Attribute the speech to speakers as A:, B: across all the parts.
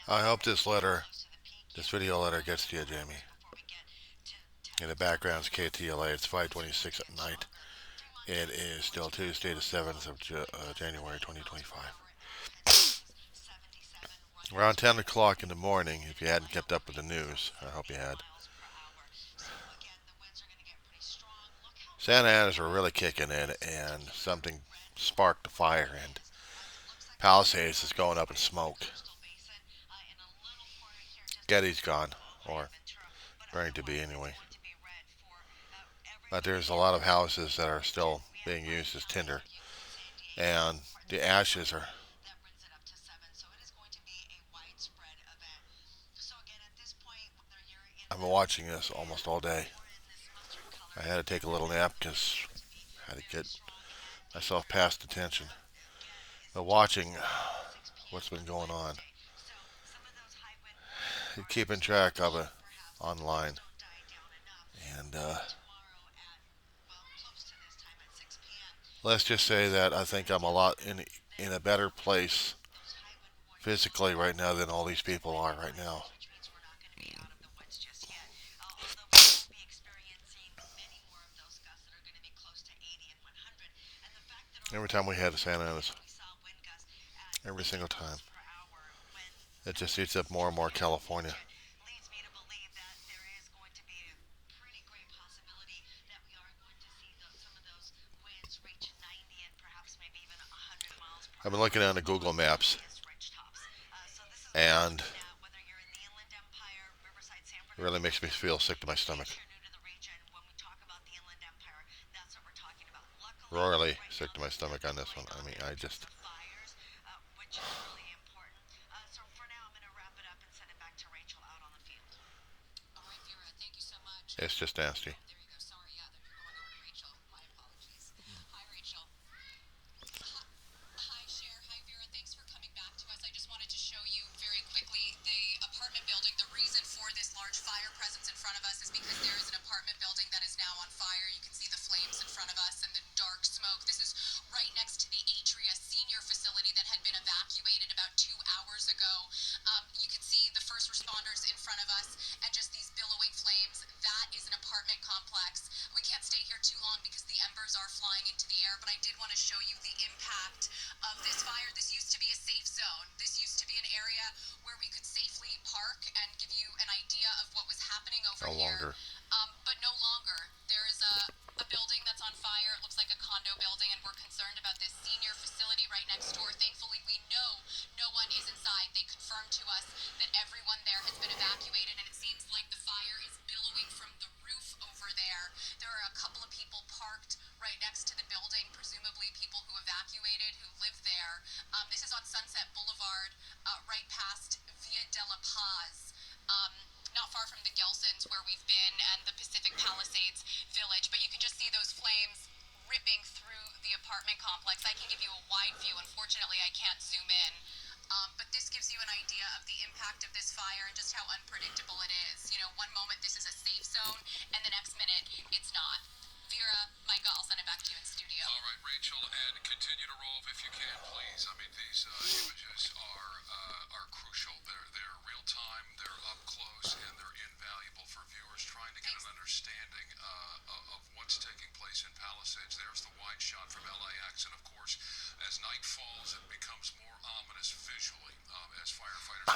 A: I hope this video letter gets to you, Jamie. In the background is KTLA. It's 5:26 at night. It is still Tuesday, the 7th of January, 2025. Around 10 o'clock in the morning, if you hadn't kept up with the news, I hope you had. Santa Ana's were really kicking in, and something sparked the fire, and Palisades is going up in smoke. Getty's gone, or going to be anyway. But there's a lot of houses that are still being used as tinder, and the ashes are. I've been watching this almost all day. I had to take a little nap because I had to get myself past attention. But watching what's been going on, keeping track of it online, and let's just say that I think I'm a lot in a better place physically right now than all these people are right now. Every time we had a Santa Ana's, every single time, it just eats up more and more California. I've been looking on the Google Maps, and it really makes me feel sick to my stomach. Royally sick to my stomach on this one. I mean, I just, it's just nasty. No longer.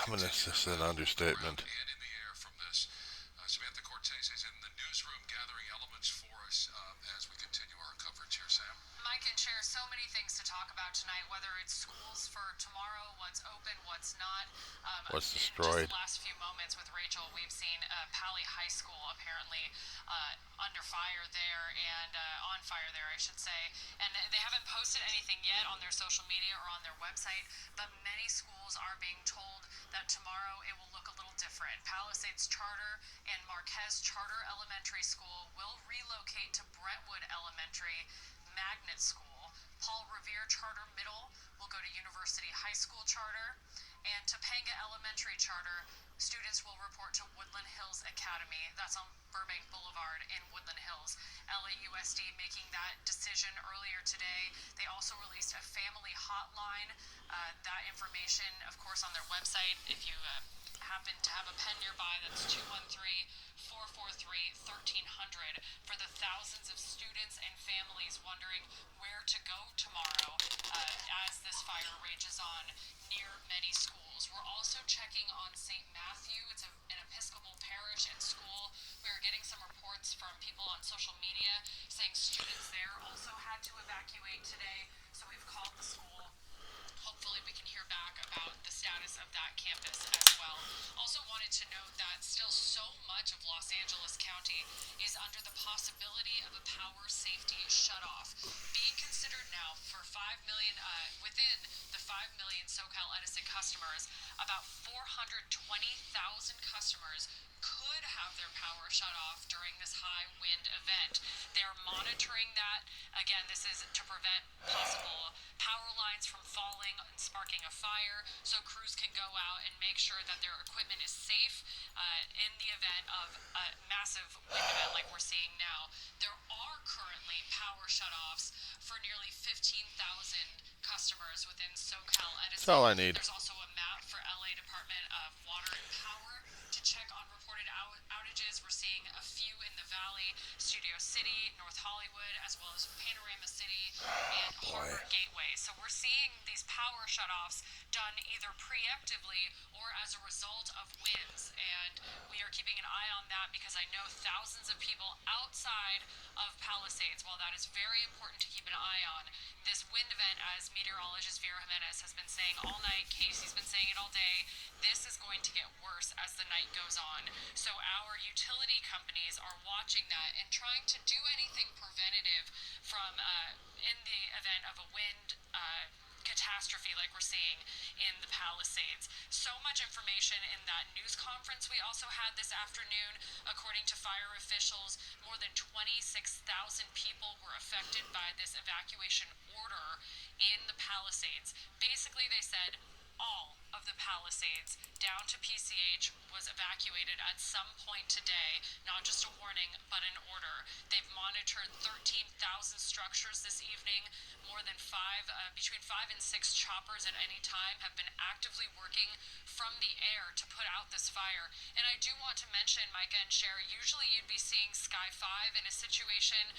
A: Ominous is an understatement. What's destroyed?
B: And Topanga Elementary Charter, students will report to Woodland Hills Academy. That's on Burbank Boulevard in Woodland Hills. LAUSD making that decision earlier today. They also released a family hotline. That information, of course, on their website. If you happen to have a pen nearby, that's 213-443-1300 for the thousands of students and families wondering where to go tomorrow as this fire rages on near many schools. We're also checking on St. Matthew. It's an Episcopal parish and school. We are getting some reports from people on social media saying students there also had to evacuate today. So we've called the school. Hopefully we can hear back about the status of that campus as well. Also wanted to note that still so much of Los Angeles County is under the possibility of a power safety shutoff being considered now for 5 million, within the 5 million SoCal Edison customers. About 420,000 customers could have their power shut off during this high wind event. They're monitoring that. Again, this is to prevent possible power lines from falling and sparking a fire, so crews can go out and make sure that their equipment is safe in the event of a massive wind event like we're seeing now. There are currently power shutoffs for nearly 15,000 customers within SoCal
A: That's
B: Edison.
A: all I need.
B: There's also a map for LA Department of Water and Power to check on reported outages. We're seeing a few in the Valley, Studio City, North Hollywood, as well as Panorama City and Harbor Gateway. So we're seeing these power shutoffs done either preemptively or as a result of winds. And we are keeping an eye on that because I know thousands of people outside of Palisades, while that is very important to keep an eye on, this wind event, as meteorologist Vera Jimenez has been saying all night, Casey's been saying it all day, this is going to get worse as the night goes on. So our utility companies are watching that and trying to do anything preventative from in the event of a wind catastrophe like we're seeing in the Palisades. So much information in that news conference we also had this afternoon. According to fire officials, more than 26,000 people were affected by this evacuation order in the Palisades. Basically, they said all of the Palisades down to PCH was evacuated at some point today. Not just a warning, but an order. They've monitored 13,000 structures this evening. More than between 5 and 6 choppers at any time have been actively working from the air to put out this fire. And I do want to mention, Micah and Cher, usually you'd be seeing Sky 5 in a situation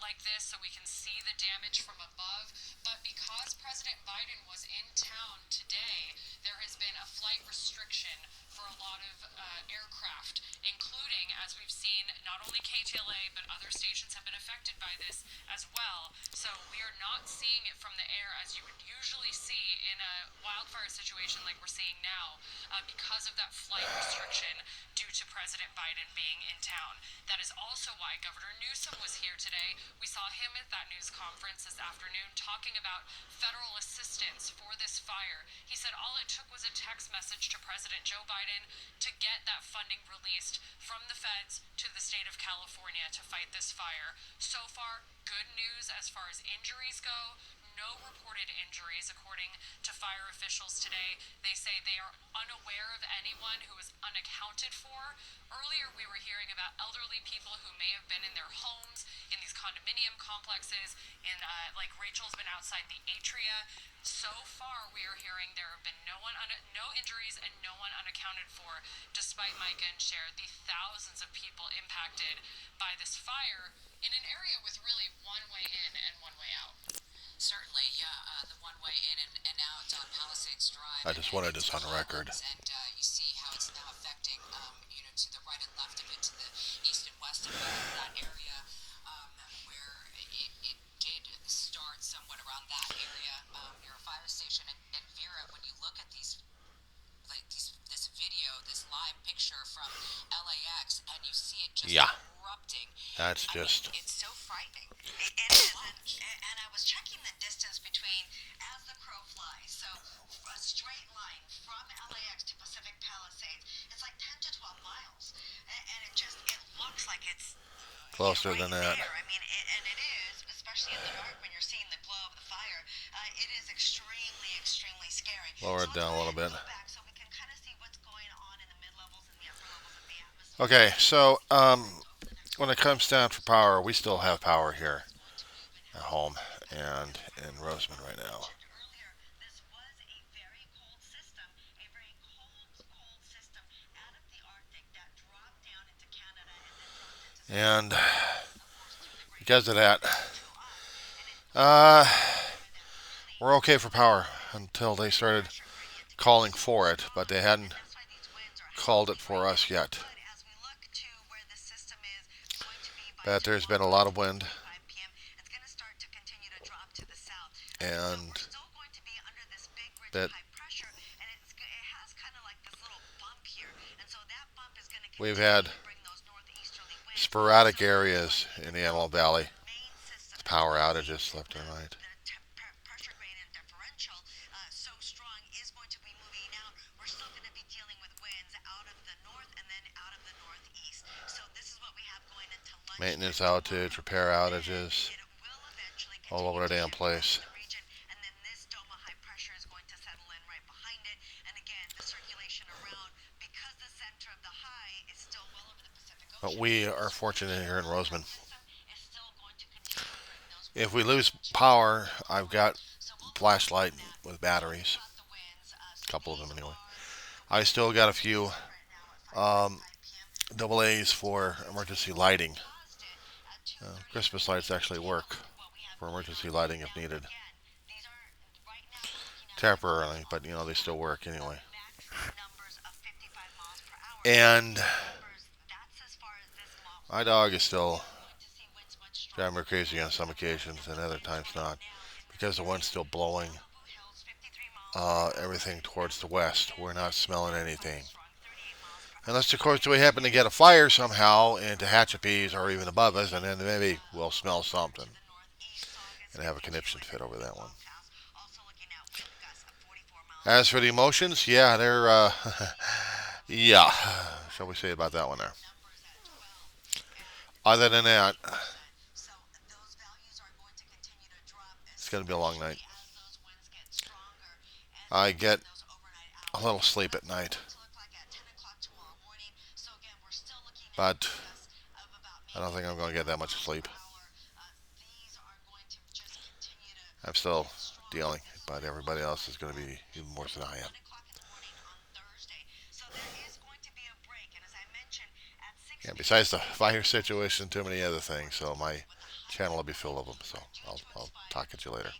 B: like this so we can see the damage from above. But because President Biden was in town today, there has been a flight restriction for a lot of aircraft, including, as we've seen, not only KTLA, but other stations have been affected by this as well. So we are not seeing it from the air as you would usually see in a wildfire situation like we're seeing now because of that flight restriction due to President Biden being in town. That is also why Governor Newsom was here today. We saw him at that news conference this afternoon talking about federal assistance for this fire. He said all it took was a text message to President Joe Biden to get that funding released from the feds to the state of California to fight this fire. So far, good news as far as injuries go. No reported injuries, according to fire officials today. They say they are unaware of anyone who is unaccounted for. Earlier, we were hearing about elderly people who may have been in their homes, in these condominium complexes, like Rachel's been outside the atria. So far, we are hearing there have been no injuries and no one unaccounted for, despite Micah and Cher, the thousands of people impacted by this fire in an area with really one way in and one way out. Certainly, yeah, the one-way in and out on Palisades Drive.
A: I just wanted this on record.
B: And you see how it's now affecting, to the right and left of it, to the east and west of that area, where it did start somewhat around that area near a fire station. And Vera, when you look at this video, this live picture from LAX, and you see it just erupting.
A: That's just.
B: It's so frightening. It is, and I was checking the distance between as the crow flies. So a straight line from LAX to Pacific Palisades, it's like 10 to 12 miles, and it looks like it's
A: Closer
B: right
A: than that.
B: there. I mean, and it is, especially in the dark when you're seeing the glow of the fire. It is extremely, extremely scary.
A: Lower it down a little bit.
B: Go back so
A: Okay, so when it comes down for power, we still have power here at home and in Roseman right now. And because of that, uh, we're okay for power until they started calling for it, but they hadn't called it for us yet. But there's been a lot of wind, and that we've had sporadic areas in the Antelope Valley, power outages left and right. Maintenance outage, repair outages, all over the damn place. But we are fortunate here in Roseman. If we lose power, I've got flashlight with batteries, a couple of them anyway. I still got a few um, double A's for emergency lighting. Christmas lights actually work for emergency lighting if needed, temporarily, but they still work anyway. And my dog is still driving me crazy on some occasions, and other times not, because the wind's still blowing everything towards the west. We're not smelling anything. Unless, of course, we happen to get a fire somehow into Tehachapi's or even above us, and then maybe we'll smell something and have a conniption fit over that one. As for the emotions, yeah, they're, yeah, shall we say about that one there? Other than that, it's going to be a long night. I get a little sleep at night, but I don't think I'm going to get that much sleep. I'm still dealing, but everybody else is going to be even worse than I am. Yeah, besides the fire situation, too many other things. So my channel will be full of them. So I'll talk at you later.